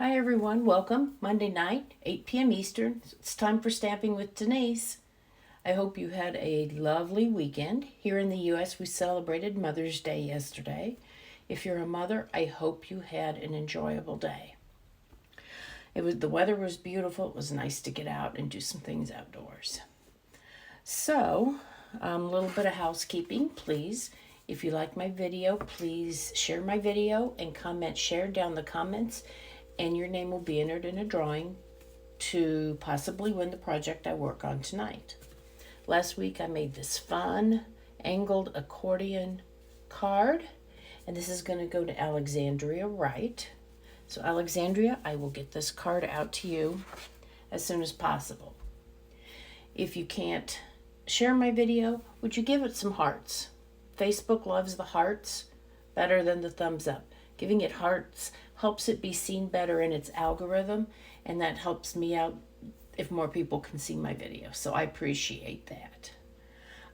Hi everyone, welcome. Monday night, 8 p.m. Eastern. It's time for Stamping with Denise. I hope you had a lovely weekend. Here in the U.S., we celebrated Mother's Day yesterday. If you're a mother, I hope you had an enjoyable day. The weather was beautiful. It was nice to get out and do some things outdoors. So, a little bit of housekeeping, please. If you like my video, please share my video and share down the comments, and your name will be entered in a drawing to possibly win the project I work on tonight. Last week I made this fun angled accordion card, and this is going to go to Alexandria Wright. So Alexandria, I will get this card out to you as soon as possible. If you can't share my video, would you give it some hearts? Facebook loves the hearts better than the thumbs up. Giving it hearts helps it be seen better in its algorithm, and that helps me out if more people can see my video. So I appreciate that.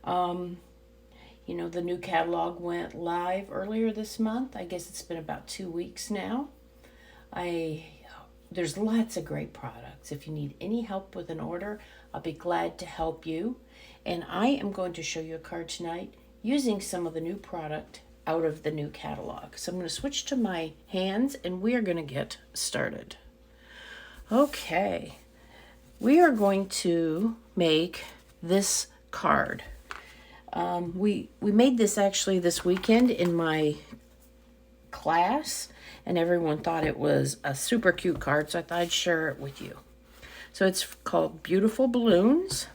The new catalog went live earlier this month. I guess it's been about 2 weeks now. There's lots of great products. If you need any help with an order, I'll be glad to help you. And I am going to show you a card tonight using some of the new product out of the new catalog. So I'm going to switch to my hands and we are going to get started. Okay, we are going to make this card. We made this actually this weekend in my class, and everyone thought it was a super cute card, so I thought I'd share it with you. So it's called Beautiful Balloons,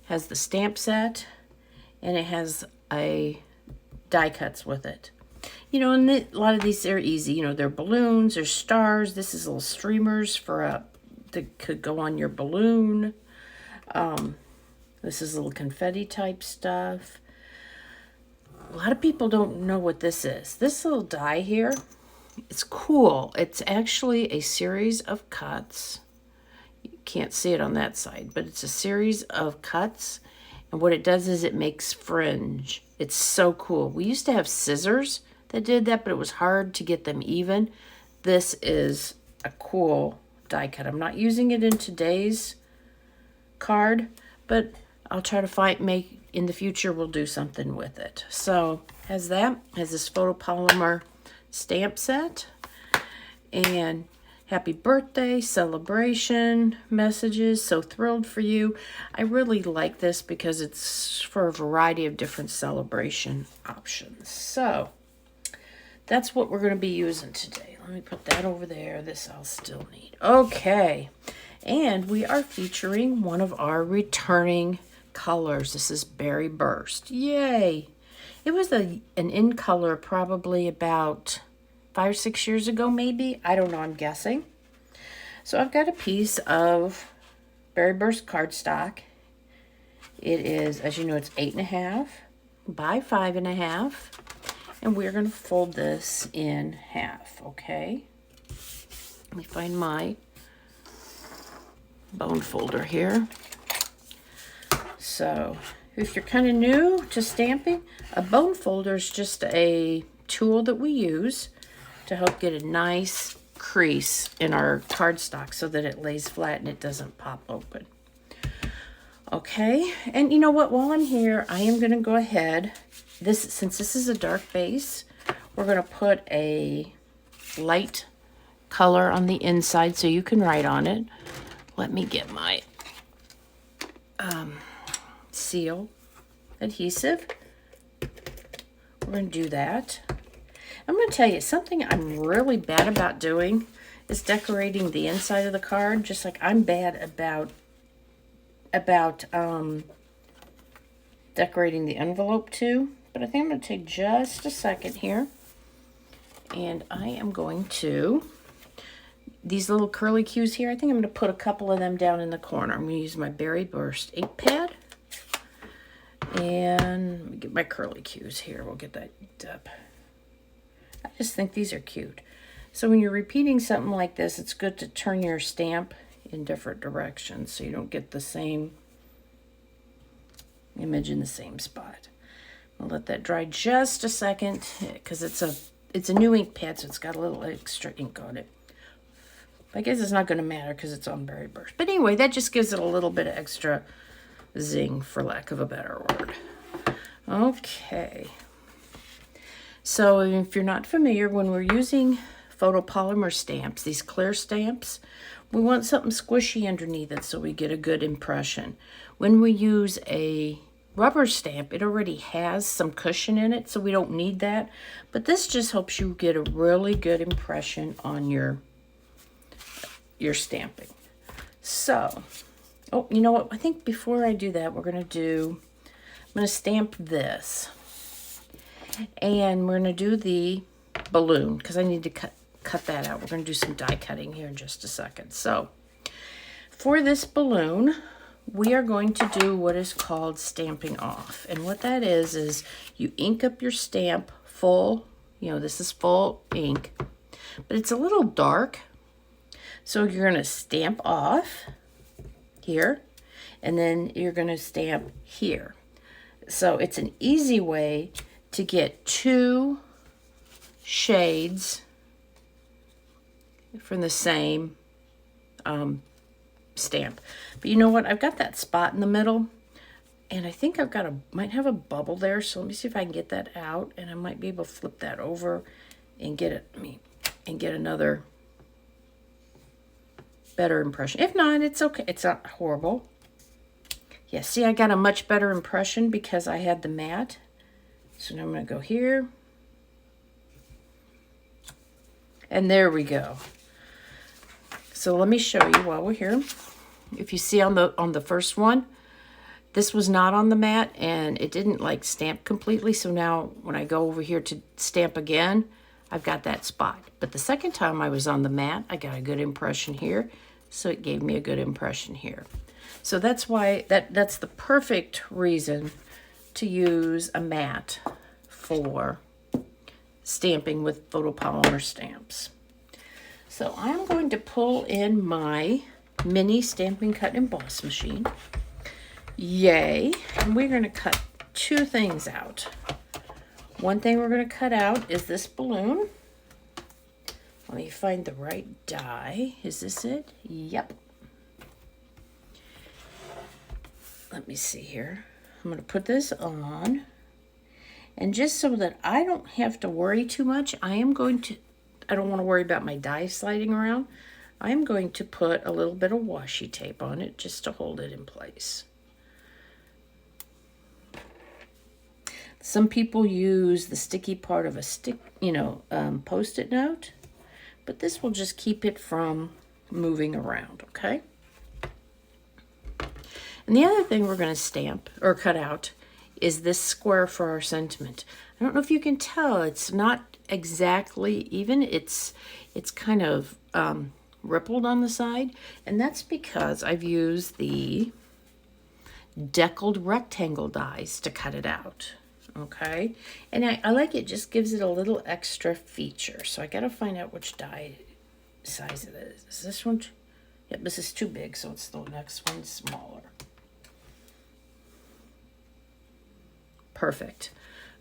has the stamp set, and it has a die cuts with it. And a lot of these are easy. They're balloons, they're stars. This is little streamers that could go on your balloon. This is little confetti type stuff. A lot of people don't know what this is. This little die here, it's cool. It's actually a series of cuts. You can't see it on that side, but it's a series of cuts. And what it does is it makes fringe. It's so cool. We used to have scissors that did that, but it was hard to get them even. This is a cool die cut. I'm not using it in today's card, but I'll try to in the future, we'll do something with it. So has this photopolymer stamp set, and happy birthday, celebration messages, so thrilled for you. I really like this because it's for a variety of different celebration options. So that's what we're going to be using today. Let me put that over there. This I'll still need. Okay, and we are featuring one of our returning colors. This is Berry Burst. Yay! It was an in color probably about 5 or 6 years ago, maybe. I don't know, I'm guessing. So I've got a piece of Berry Burst cardstock. It is, as you know, it's 8.5 by 5.5. And we're going to fold this in half, okay? Let me find my bone folder here. So if you're kind of new to stamping, a bone folder is just a tool that we use to help get a nice crease in our cardstock so that it lays flat and it doesn't pop open. Okay, and you know what? While I'm here, I am going to go ahead. Since this is a dark base, we're going to put a light color on the inside so you can write on it. Let me get my seal adhesive. We're going to do that. I'm going to tell you something I'm really bad about doing is decorating the inside of the card, just like I'm bad about decorating the envelope too. But I think I'm going to take just a second here, and I am going to, these little curly cues here, I think I'm going to put a couple of them down in the corner. I'm going to use my Berry Burst ink pad, and let me get my curly cues here. We'll get that up. I just think these are cute. So when you're repeating something like this, it's good to turn your stamp in different directions so you don't get the same image in the same spot. I'll let that dry just a second because it's a new ink pad, so it's got a little extra ink on it. I guess it's not going to matter because it's on berry burst. But anyway, that just gives it a little bit of extra zing, for lack of a better word. Okay. So if you're not familiar, when we're using photopolymer stamps, these clear stamps, we want something squishy underneath it so we get a good impression. When we use a rubber stamp, it already has some cushion in it, so we don't need that. But this just helps you get a really good impression on your stamping. So, oh, you know what? I think before I do that, I'm going to stamp this. And we're going to do the balloon because I need to cut that out. We're going to do some die cutting here in just a second. So for this balloon, we are going to do what is called stamping off. And what that is you ink up your stamp full. You know, this is full ink, but it's a little dark. So you're going to stamp off here, and then you're going to stamp here. So it's an easy way to get 2 shades from the same stamp. But you know what? I've got that spot in the middle, and I think might have a bubble there. So let me see if I can get that out, and I might be able to flip that over and get another better impression. If not, it's okay. It's not horrible. Yeah, see, I got a much better impression because I had the matte. So now I'm going to go here. And there we go. So let me show you while we're here. If you see on the first one, this was not on the mat and it didn't like stamp completely. So now when I go over here to stamp again, I've got that spot. But the second time I was on the mat, I got a good impression here. So it gave me a good impression here. So that's why that's the perfect reason to use a mat for stamping with photopolymer stamps. So I'm going to pull in my mini Stampin' Cut Emboss machine. Yay. And we're going to cut 2 things out. One thing we're going to cut out is this balloon. Let me find the right die. Is this it? Yep. Let me see here. I'm going to put this on. And just so that I don't have to worry too much, I don't want to worry about my die sliding around. I'm going to put a little bit of washi tape on it just to hold it in place. Some people use the sticky part of a Post-it note, but this will just keep it from moving around, okay? And the other thing we're going to stamp or cut out is this square for our sentiment. I don't know if you can tell, it's not exactly even, it's kind of rippled on the side, and that's because I've used the Deckled rectangle dies to cut it out, okay? And I like it, just gives it a little extra feature. So I gotta find out which die size it is. Is this one? Yep, this is too big, so it's the next one smaller. Perfect.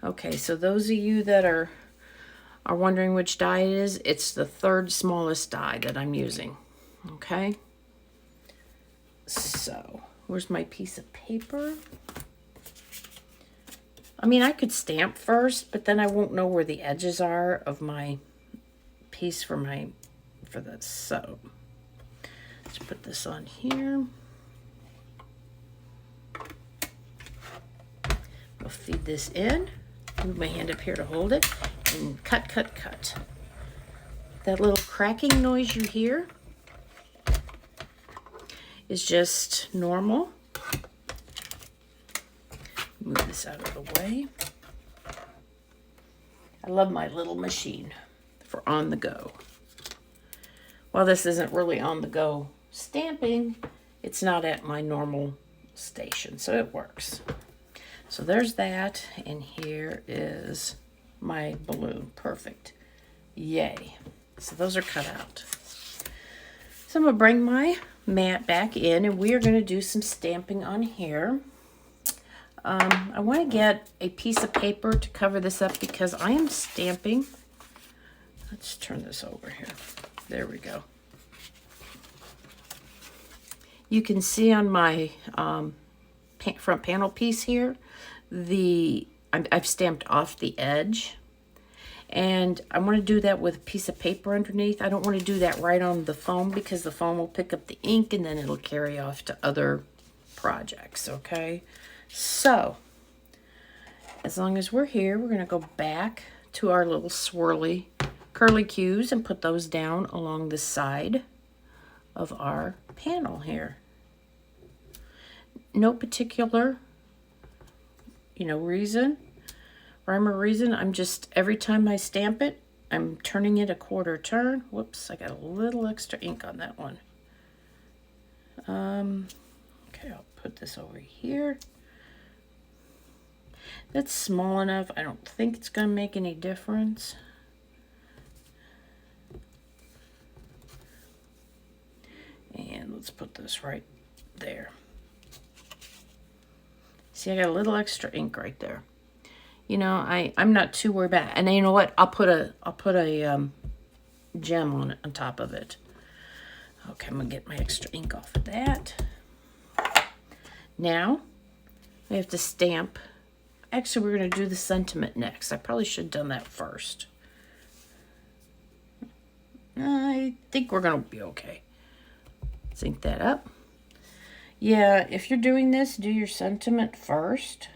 Okay, so those of you that are wondering which die it is, it's the 3rd smallest die that I'm using. Okay. So, where's my piece of paper? I mean, I could stamp first, but then I won't know where the edges are of my piece for this. So, let's put this on here. I'll feed this in. Move my hand up here to hold it. And cut, cut, cut. That little cracking noise you hear is just normal. Move this out of the way. I love my little machine for on the go. While this isn't really on the go stamping, it's not at my normal station, so it works. So there's that, and here is my balloon. Perfect. Yay. So those are cut out. So I'm going to bring my mat back in, and we are going to do some stamping on here. I want to get a piece of paper to cover this up because I am stamping. Let's turn this over here. There we go. You can see on my front panel piece here, I've stamped off the edge. And I want to do that with a piece of paper underneath. I don't want to do that right on the foam because the foam will pick up the ink and then it'll carry off to other projects, okay? So, as long as we're here, we're going to go back to our little swirly curly cues and put those down along the side of our panel here. No particular, reason. Rhyme or reason, I'm just, every time I stamp it, I'm turning it a quarter turn. Whoops, I got a little extra ink on that one. Okay, I'll put this over here. That's small enough. I don't think it's going to make any difference. And let's put this right there. See, I got a little extra ink right there. I'm not too worried about it. And you know what? I'll put a gem on it, on top of it. Okay, I'm gonna get my extra ink off of that. Now, we have to stamp. Actually, we're gonna do the sentiment next. I probably should have done that first. I think we're gonna be okay. Let's ink that up. Yeah, if you're doing this, do your sentiment first.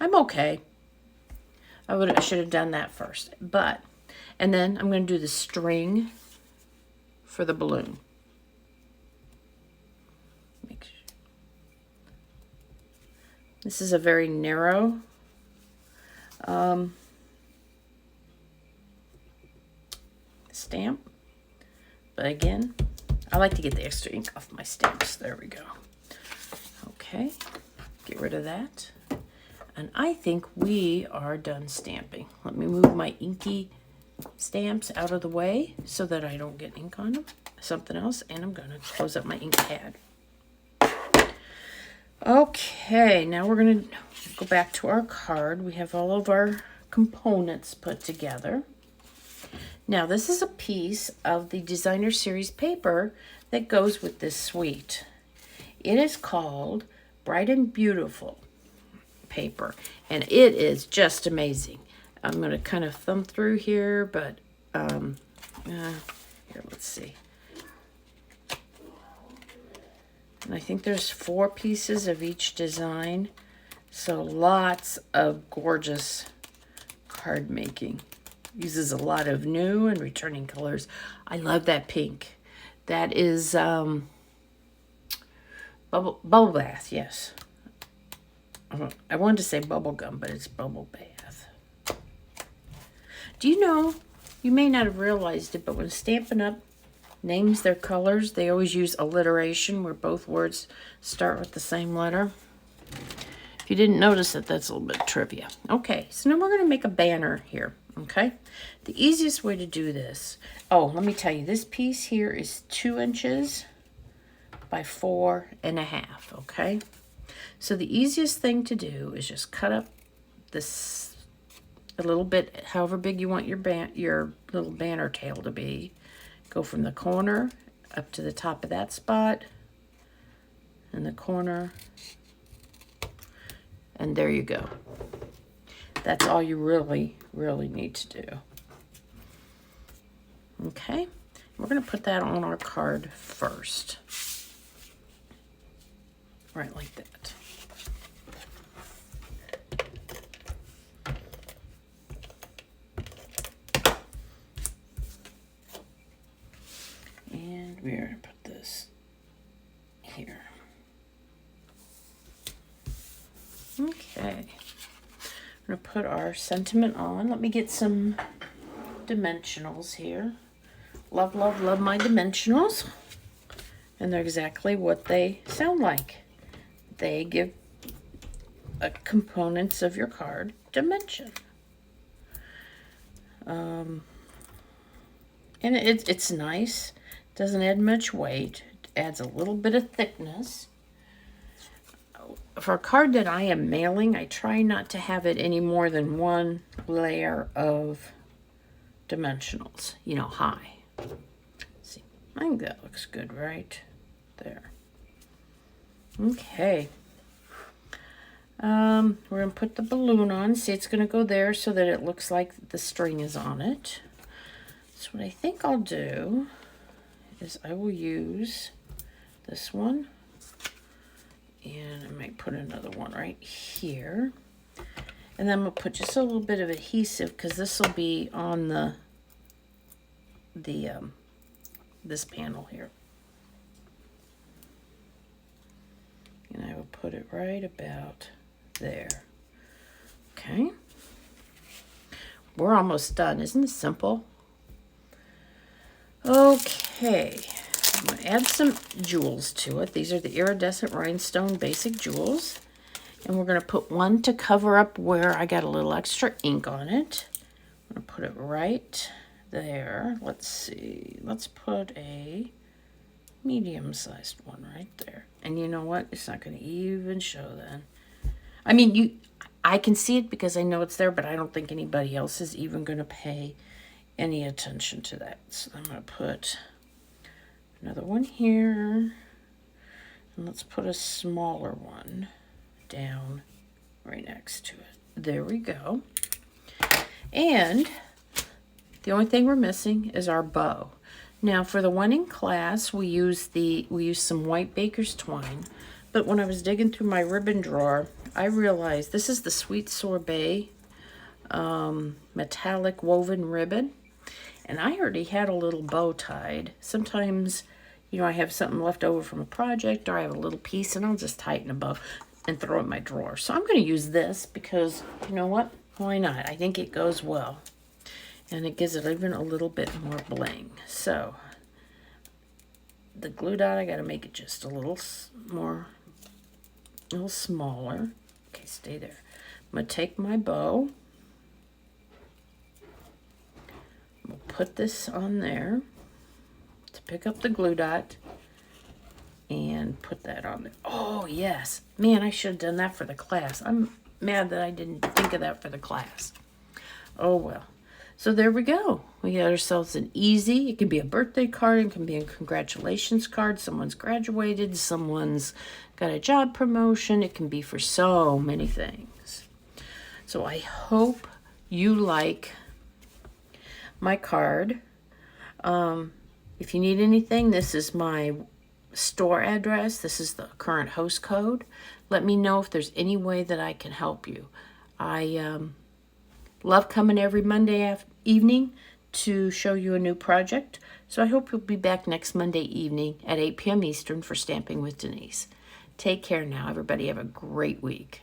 I'm okay. I should have done that first. And then I'm going to do the string for the balloon. Make sure. This is a very narrow stamp. But again, I like to get the extra ink off my stamps. There we go. Okay, get rid of that. And I think we are done stamping. Let me move my inky stamps out of the way so that I don't get ink on them. Something else, and I'm going to close up my ink pad. Okay, now we're going to go back to our card. We have all of our components put together. Now, this is a piece of the Designer Series paper that goes with this suite. It is called Bright and Beautiful paper, and it is just amazing. I'm going to kind of thumb through here, but here, let's see. And I think there's 4 pieces of each design, so lots of gorgeous card making. Uses a lot of new and returning colors. I love that pink. That is bubble bath, yes. I wanted to say bubble gum, but it's bubble bath. Do you know, you may not have realized it, but when Stampin' Up! Names their colors, they always use alliteration where both words start with the same letter. If you didn't notice it, that's a little bit trivia. Okay, so now we're going to make a banner here, okay? The easiest way to do this, let me tell you, this piece here is 2 inches by 4.5, okay? So the easiest thing to do is just cut up this a little bit, however big you want your little banner tail to be. Go from the corner up to the top of that spot, and the corner, and there you go. That's all you really, really need to do. Okay, we're going to put that on our card first. Right like that. And we're going to put this here. Okay. We're going to put our sentiment on. Let me get some dimensionals here. Love, love, love my dimensionals. And they're exactly what they sound like. They give components of your card dimension. And it's nice. Doesn't add much weight. It adds a little bit of thickness. For a card that I am mailing, I try not to have it any more than 1 layer of dimensionals, high. See, I think that looks good right there. Okay. We're going to put the balloon on. See, it's going to go there so that it looks like the string is on it. So what I think I'll do is I will use this one. And I might put another one right here. And then I'm going to put just a little bit of adhesive because this will be on this panel here. And I will put it right about there. Okay. We're almost done. Isn't it simple? Okay. I'm going to add some jewels to it. These are the Iridescent Rhinestone Basic Jewels. And we're going to put one to cover up where I got a little extra ink on it. I'm going to put it right there. Let's see. Let's put a medium-sized one right there. And you know what? It's not going to even show then. I mean, I can see it because I know it's there, but I don't think anybody else is even going to pay any attention to that. So I'm going to put another one here. And let's put a smaller one down right next to it. There we go. And the only thing we're missing is our bow. Now for the one in class, we use some white baker's twine, but when I was digging through my ribbon drawer, I realized this is the Sweet Sorbet metallic woven ribbon, and I already had a little bow tied. Sometimes, you know, I have something left over from a project, or I have a little piece, and I'll just tie it in a bow and throw it in my drawer. So I'm going to use this because, you know what? Why not? I think it goes well. And it gives it even a little bit more bling. So, the glue dot, I got to make it just a little smaller. Okay, stay there. I'm going to take my bow. We'll put this on there to pick up the glue dot and put that on there. Oh, yes. Man, I should have done that for the class. I'm mad that I didn't think of that for the class. Oh, well. So there we go. We got ourselves an easy, it can be a birthday card, it can be a congratulations card, someone's graduated, someone's got a job promotion, it can be for so many things. So I hope you like my card. If you need anything, this is my store address, this is the current host code. Let me know if there's any way that I can help you. I love coming every Monday evening to show you a new project. So I hope you'll be back next Monday evening at 8 p.m. Eastern for Stamping with Denise. Take care now, everybody. Have a great week.